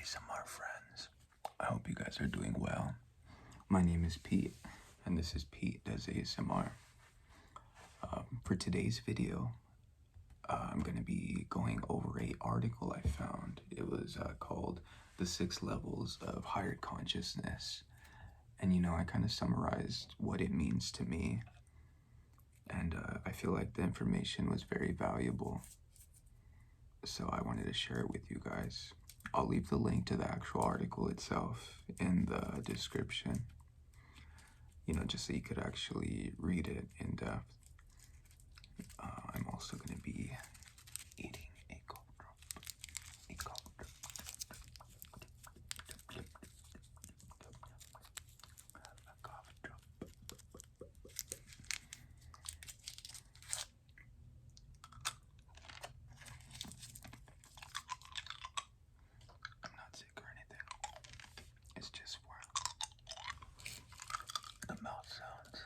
ASMR friends. I hope you guys are doing well. My name is Pete, and this is Pete Does ASMR. For today's video, I'm going to be going over an article I found. It was called The 6 Levels of Higher Consciousness. And I kind of summarized what it means to me. And I feel like the information was very valuable. So I wanted to share it with you guys. I'll leave the link to the actual article itself in the description, just so you could actually read it in depth. I'm also going to be eating a cough drop. A cough drop. A cough drop. I'm not sick or anything. It's just for the mouth sounds.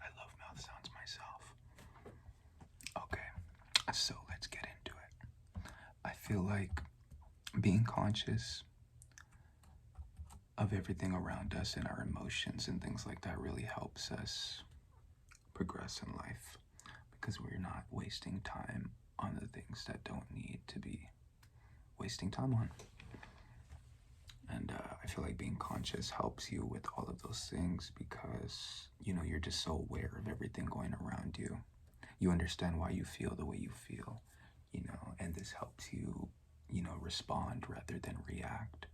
I love mouth sounds myself. Okay, so let's get into it. I feel like being conscious of everything around us and our emotions and things like that really helps us progress in life, because we're not wasting time on the things that don't need to be wasting time on. And I feel like being conscious helps you with all of those things, because you're just so aware of everything going around you. You understand why you feel the way you feel, and this helps you respond rather than react.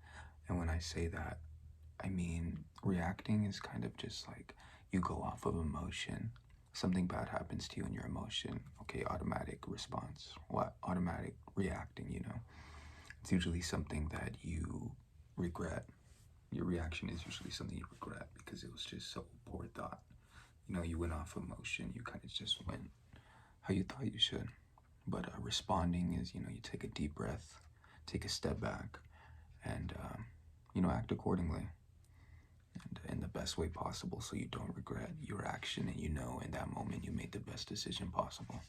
And when I say that, I mean reacting is kind of just like you go off of emotion. Something bad happens to you and your emotion, okay, automatic response. What? Automatic reacting, It's usually something that you regret. Your reaction is usually something you regret because it was just so poor thought. You went off emotion. You kind of just went how you thought you should. But responding is, you take a deep breath, take a step back, and, act accordingly. And in the best way possible, so you don't regret your action, and in that moment you made the best decision possible.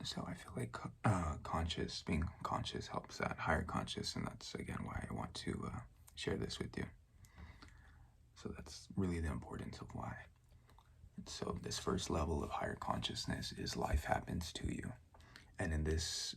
So I feel like being conscious helps that, higher conscious, and that's again why I want to share this with you. So that's really the importance of why. So this first level of higher consciousness is life happens to you. And in this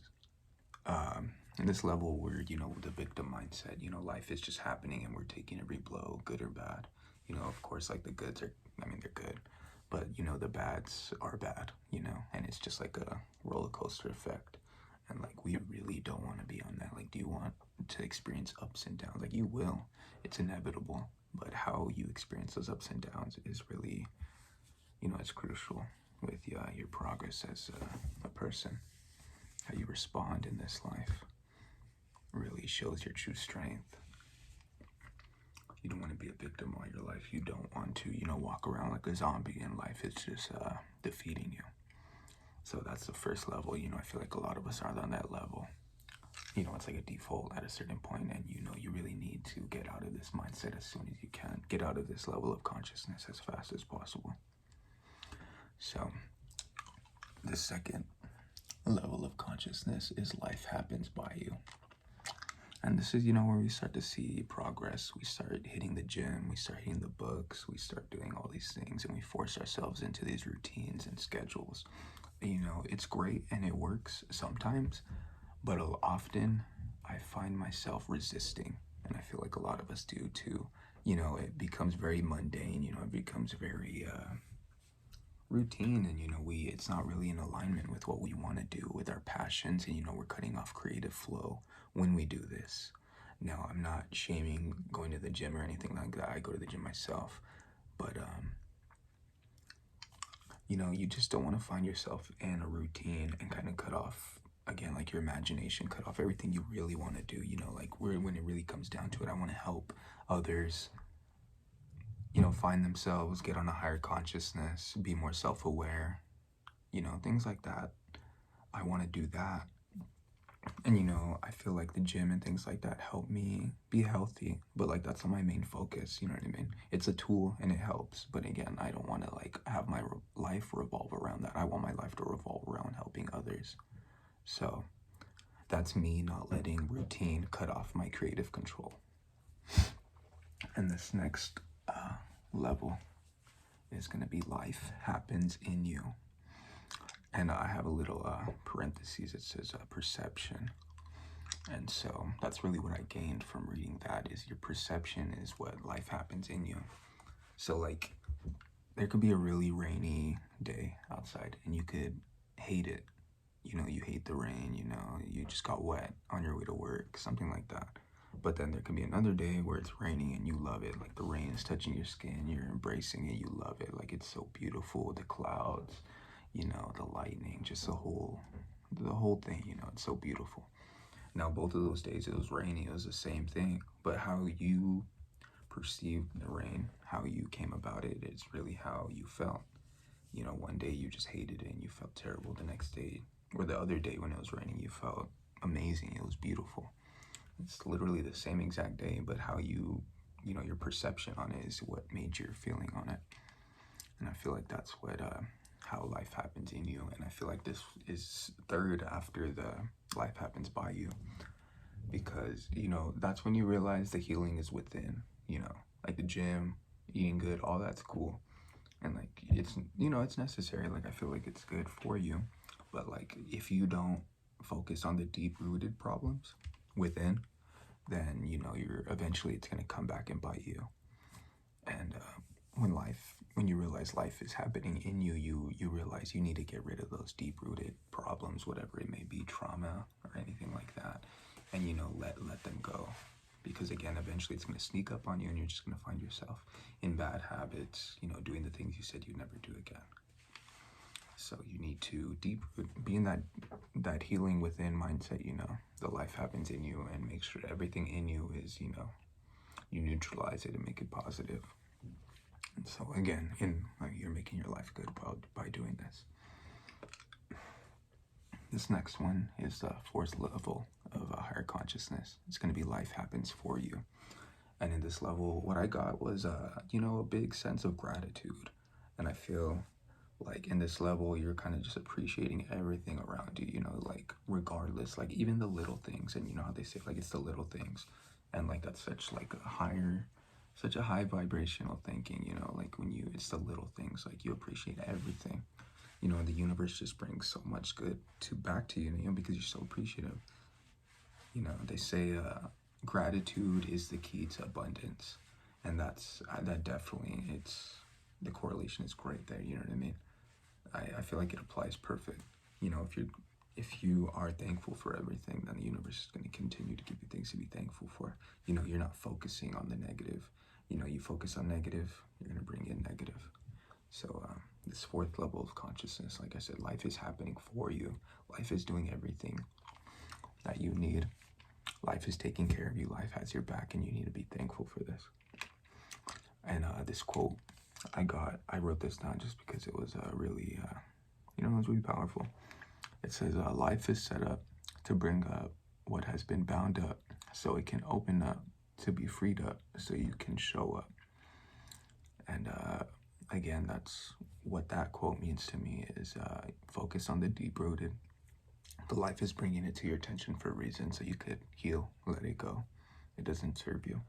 level where, the victim mindset, life is just happening and we're taking every blow, good or bad. Of course, like the goods are, they're good. But, the bads are bad, and it's just like a roller coaster effect. And like, we really don't want to be on that. Like, do you want to experience ups and downs? Like, you will. It's inevitable. But how you experience those ups and downs is really, it's crucial with your progress as a person. How you respond in this life really shows your true strength. You don't want to be a victim all your life. You don't want to, walk around like a zombie in life. It's just defeating you. So that's the first level. I feel like a lot of us are on that level. It's like a default at a certain point, and you really need to get out of this mindset as soon as you can. Get out of this level of consciousness as fast as possible. So the second level of consciousness is life happens by you. And this is, where we start to see progress. We start hitting the gym, we start hitting the books, we start doing all these things, and we force ourselves into these routines and schedules. It's great and it works sometimes, but often I find myself resisting, and I feel like a lot of us do too. It becomes very mundane, it becomes very routine, and it's not really in alignment with what we want to do, with our passions, and we're cutting off creative flow when we do this. Now, I'm not shaming going to the gym or anything like that. I go to the gym myself, but you just don't want to find yourself in a routine and kind of cut off, again, like your imagination, cut off everything you really want to do. Like when it really comes down to it, I want to help others find themselves, get on a higher consciousness, be more self-aware, things like that. I want to do that. And, I feel like the gym and things like that help me be healthy, but like that's not my main focus, you know what I mean? It's a tool and it helps, but again, I don't want to like have my life revolve around that. I want my life to revolve around helping others. So that's me not letting routine cut off my creative control. And this next level is going to be life happens in you. And I have a little parentheses. It says perception. And so that's really what I gained from reading that, is your perception is what life happens in you. So like there could be a really rainy day outside and you could hate it. You hate the rain, you just got wet on your way to work, something like that. But then there could be another day where it's raining and you love it. Like the rain is touching your skin, you're embracing it, you love it. Like it's so beautiful, the clouds, the lightning, just the whole thing, it's so beautiful. Now, both of those days, it was rainy, it was the same thing. But how you perceived the rain, how you came about it, is really how you felt. One day you just hated it and you felt terrible. The next day, or the other day when it was raining, you felt amazing. It was beautiful. It's literally the same exact day, but how your perception on it is what made your feeling on it. And I feel like that's what how life happens in you. And I feel like this is third after the life happens by you, because that's when you realize the healing is within. Like the gym, eating good, all that's cool, and like it's necessary. Like I feel like it's good for you, but like if you don't focus on the deep rooted problems within, then you're eventually it's going to come back and bite you. And when you realize life is happening in you, you realize you need to get rid of those deep rooted problems, whatever it may be, trauma or anything like that, and let them go. Because again, eventually it's going to sneak up on you and you're just going to find yourself in bad habits, doing the things you said you'd never do again. So you need to be in that healing within mindset, the life happens in you, and make sure everything in you is, you neutralize it and make it positive. And so again, you're making your life good by doing this. This next one is the fourth level of a higher consciousness. It's going to be life happens for you. And in this level, what I got was, a big sense of gratitude. And I feel like in this level, you're kind of just appreciating everything around you, like regardless, like even the little things. And you know how they say, like, it's the little things. And like, that's such a high vibrational thinking, like it's the little things, like you appreciate everything. The universe just brings so much good back to you, because you're so appreciative. They say gratitude is the key to abundance, and that definitely, the correlation is great there. You know what I mean? I feel like it applies perfect. If you are thankful for everything, then the universe is going to continue to give you things to be thankful for. You're not focusing on the negative. You focus on negative, you're going to bring in negative. So this fourth level of consciousness, like I said, life is happening for you. Life is doing everything that you need. Life is taking care of you. Life has your back, and you need to be thankful for this. And this quote I wrote this down just because it was really, it was really powerful. It says, life is set up to bring up what has been bound up so it can open up to be freed up so you can show up. And again, that's what that quote means to me, is focus on the deep-rooted. The life is bringing it to your attention for a reason, so you could heal, let it go. It doesn't serve you.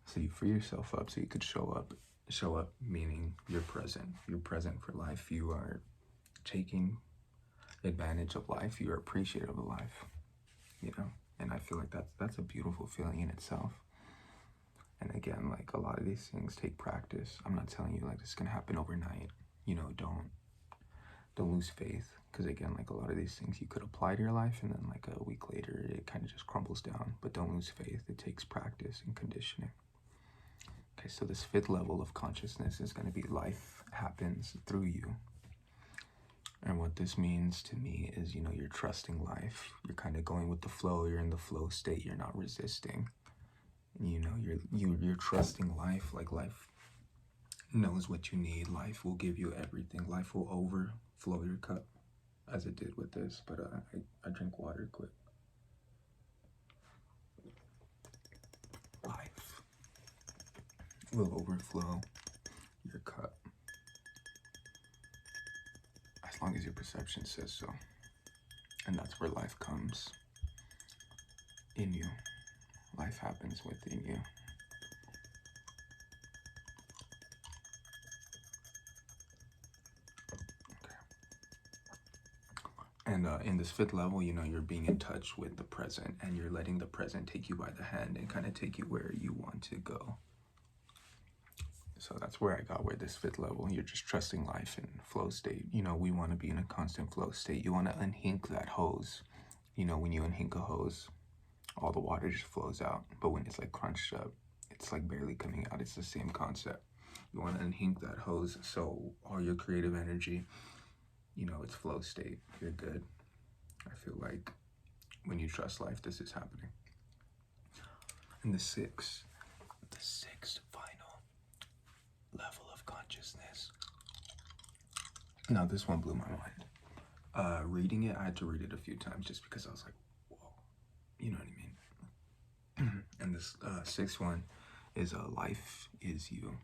So you free yourself up so you could show up. Show up meaning you're present. You're present for life. You are taking advantage of life. You are appreciative of life. And I feel like that's a beautiful feeling in itself. And again, like a lot of these things take practice. I'm not telling you like this is gonna happen overnight. Don't lose faith, because again, like a lot of these things you could apply to your life, and then like a week later it kind of just crumbles down. But don't lose faith. It takes practice and conditioning. Okay, so this fifth level of consciousness is going to be life happens through you. And what this means to me is, you're trusting life. You're kind of going with the flow. You're in the flow state. You're not resisting. You're trusting life. Like life knows what you need. Life will give you everything. Life will overflow your cup. as it did with this, but I drink water quick. Life will overflow your cup as long as your perception says so. And that's where life comes in you. Life happens within you. And in this fifth level, you know, you're being in touch with the present, and you're letting the present take you by the hand and kind of take you where you want to go. So that's where I got with this fifth level. You're just trusting life in flow state. You know, we want to be in a constant flow state. You want to unhink that hose. You know, when you unhink a hose, all the water just flows out. But when it's like crunched up, it's like barely coming out. It's the same concept. You want to unhink that hose so all your creative energy, you know, it's flow state. You're good. I feel like when you trust life, this is happening. And the sixth final level of consciousness. Now, this one blew my mind. Reading it, I had to read it a few times just because I was like, whoa, you know what I mean? And this sixth one is life is you.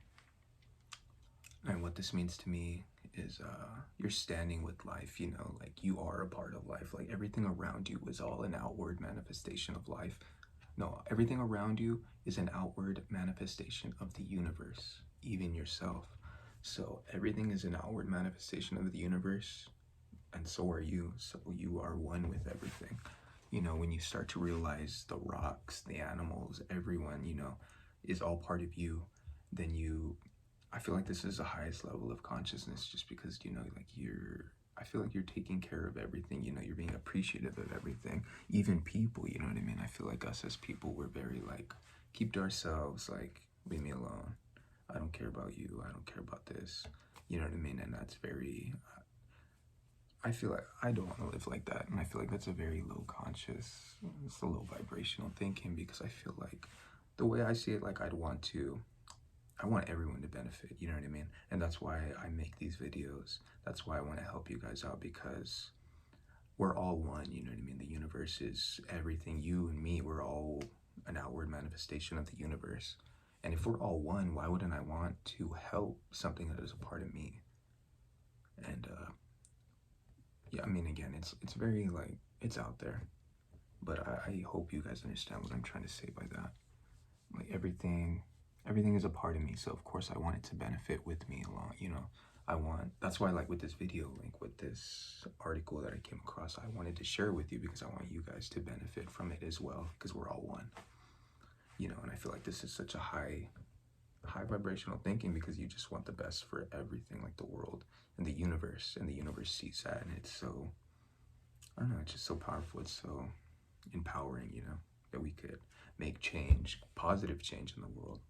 And what this means to me is you're standing with life, you know, like you are a part of life. Like everything around you is all an outward manifestation of life. No, everything around you is an outward manifestation of the universe, even yourself. So everything is an outward manifestation of the universe, and so are you. So you are one with everything. You know, when you start to realize the rocks, the animals, everyone, you know, is all part of you, then I feel like this is the highest level of consciousness, just because, you know, like I feel like you're taking care of everything, you know, you're being appreciative of everything, even people, you know what I mean? I feel like us as people, we're very like, keep to ourselves, like, leave me alone. I don't care about you. I don't care about this. You know what I mean? And that's very, I feel like I don't want to live like that. And I feel like that's a very low conscious, it's a low vibrational thinking, because I feel like the way I see it, like I want everyone to benefit, you know what I mean? And that's why I make these videos. That's why I want to help you guys out, because we're all one, you know what I mean? The universe is everything. You and me, we're all an outward manifestation of the universe. And if we're all one, why wouldn't I want to help something that is a part of me? And yeah, I mean, again, it's very like, it's out there. But I hope you guys understand what I'm trying to say by that. Like everything is a part of me, so of course I want it to benefit with me along, you know. That's why, like with this video, like with this article that I came across, I wanted to share with you because I want you guys to benefit from it as well, because we're all one, you know. And I feel like this is such a high vibrational thinking, because you just want the best for everything, like the world and the universe sees that, and it's so, I don't know, it's just so powerful. It's so empowering, you know, that we could make change, positive change in the world.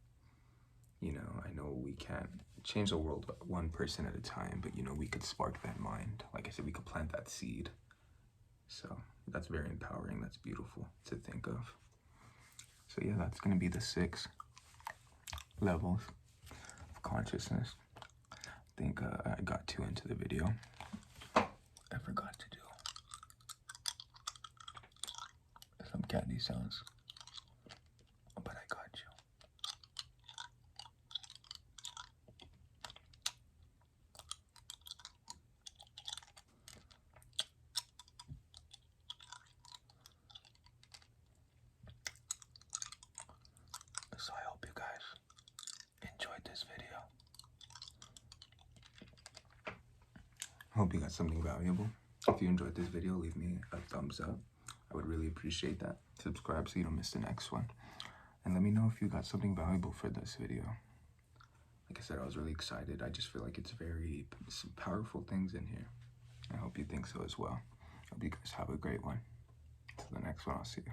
You know, I know we can't change the world one person at a time, but, you know, we could spark that mind. Like I said, we could plant that seed. So that's very empowering. That's beautiful to think of. So yeah, that's going to be the 6 levels of consciousness. I think I got too into the video. I forgot to do some candy sounds, but I got you. So I hope you guys enjoyed this video. I hope you got something valuable. If you enjoyed this video, leave me a thumbs up. I would really appreciate that. Subscribe so you don't miss the next one. And let me know if you got something valuable for this video. Like I said, I was really excited. I just feel like it's some powerful things in here. I hope you think so as well. Hope you guys have a great one. Till the next one, I'll see you.